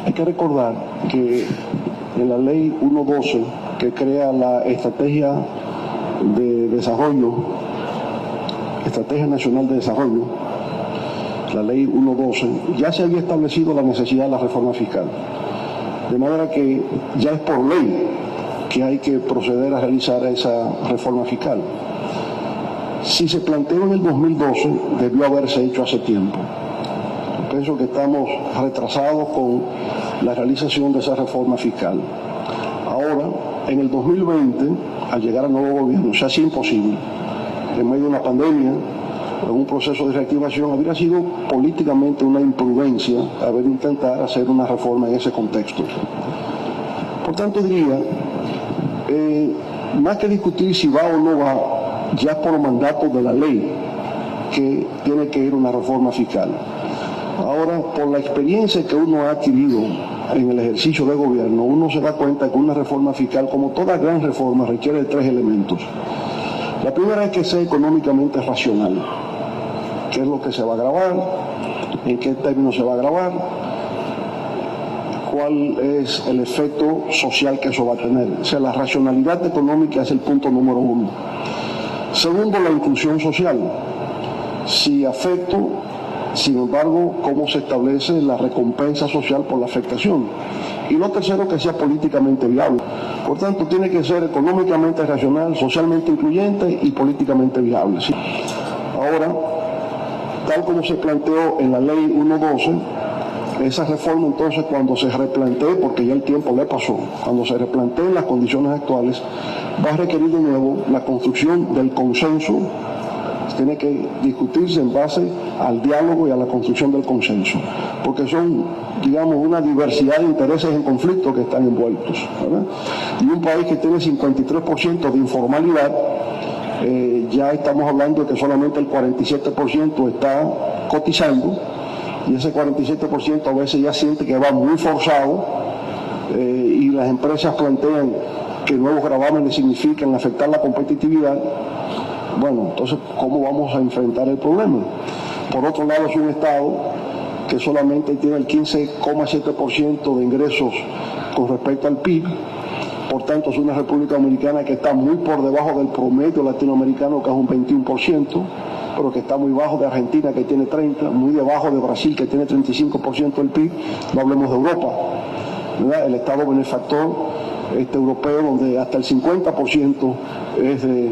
Hay que recordar que en la ley 112, que crea la Estrategia de Desarrollo, Estrategia Nacional de Desarrollo, la ley 112, ya se había establecido la necesidad de la reforma fiscal. De manera que ya es por ley que hay que proceder a realizar esa reforma fiscal. Si se planteó en el 2012, debió haberse hecho hace tiempo. Pienso que estamos retrasados con la realización de esa reforma fiscal. Ahora, en el 2020, al llegar al nuevo gobierno, se hace imposible. En medio de una pandemia, en un proceso de reactivación, habría sido políticamente una imprudencia haber intentado hacer una reforma en ese contexto. Por tanto, diría, más que discutir si va o no va, ya por mandato de la ley, que tiene que ir una reforma fiscal. Ahora, por la experiencia que uno ha adquirido en el ejercicio de gobierno, uno se da cuenta que una reforma fiscal, como toda gran reforma, requiere de 3 elementos. La primera es que sea económicamente racional. ¿Qué es lo que se va a gravar? ¿En qué términos se va a gravar? ¿Cuál es el efecto social que eso va a tener? O sea, la racionalidad económica es el punto número 1. Segundo, la inclusión social. Si afecto, sin embargo, cómo se establece la recompensa social por la afectación. Y lo tercero, que sea políticamente viable. Por tanto, tiene que ser económicamente racional, socialmente incluyente y políticamente viable. ¿Sí? Ahora, tal como se planteó en la ley 112, esa reforma entonces, cuando se replantee, porque ya el tiempo le pasó, cuando se replanteen las condiciones actuales, va a requerir de nuevo la construcción del consenso. Tiene que discutirse en base al diálogo y a la construcción del consenso, porque son, digamos, una diversidad de intereses en conflicto que están envueltos, ¿verdad? Y un país que tiene 53% de informalidad, ya estamos hablando de que solamente el 47% está cotizando, y ese 47% a veces ya siente que va muy forzado, y las empresas plantean que nuevos gravámenes significan afectar la competitividad. Bueno, entonces, ¿cómo vamos a enfrentar el problema? Por otro lado, es un Estado que solamente tiene el 15,7% de ingresos con respecto al PIB. Por tanto, es una República Dominicana que está muy por debajo del promedio latinoamericano, que es un 21%, pero que está muy bajo de Argentina, que tiene 30%, muy debajo de Brasil, que tiene 35% del PIB. No hablemos de Europa, ¿verdad? El Estado benefactor europeo, donde hasta el 50% es de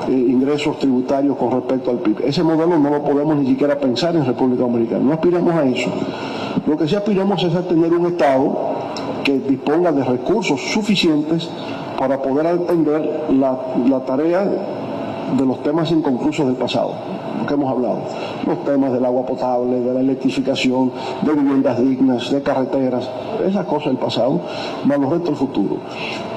ingresos tributarios con respecto al PIB. Ese modelo no lo podemos ni siquiera pensar en República Dominicana. No aspiramos a eso. Lo que sí aspiramos es a tener un Estado que disponga de recursos suficientes para poder atender la tarea de los temas inconclusos del pasado, lo que hemos hablado. Los temas del agua potable, de la electrificación, de viviendas dignas, de carreteras, esas cosas del pasado, más los retos del futuro.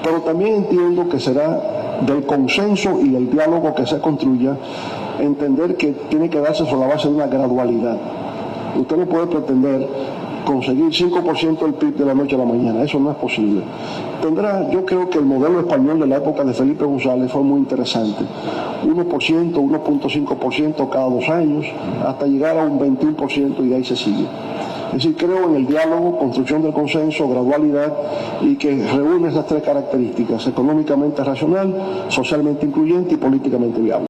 Pero también entiendo que será del consenso y del diálogo que se construya, entender que tiene que darse sobre la base de una gradualidad. Usted no puede pretender conseguir 5% del PIB de la noche a la mañana, eso no es posible. Yo creo que el modelo español de la época de Felipe González fue muy interesante. 1%, 1.5% cada 2 años, hasta llegar a un 21% y de ahí se sigue. Es decir, creo en el diálogo, construcción del consenso, gradualidad, y que reúne esas 3 características: económicamente racional, socialmente incluyente y políticamente viable.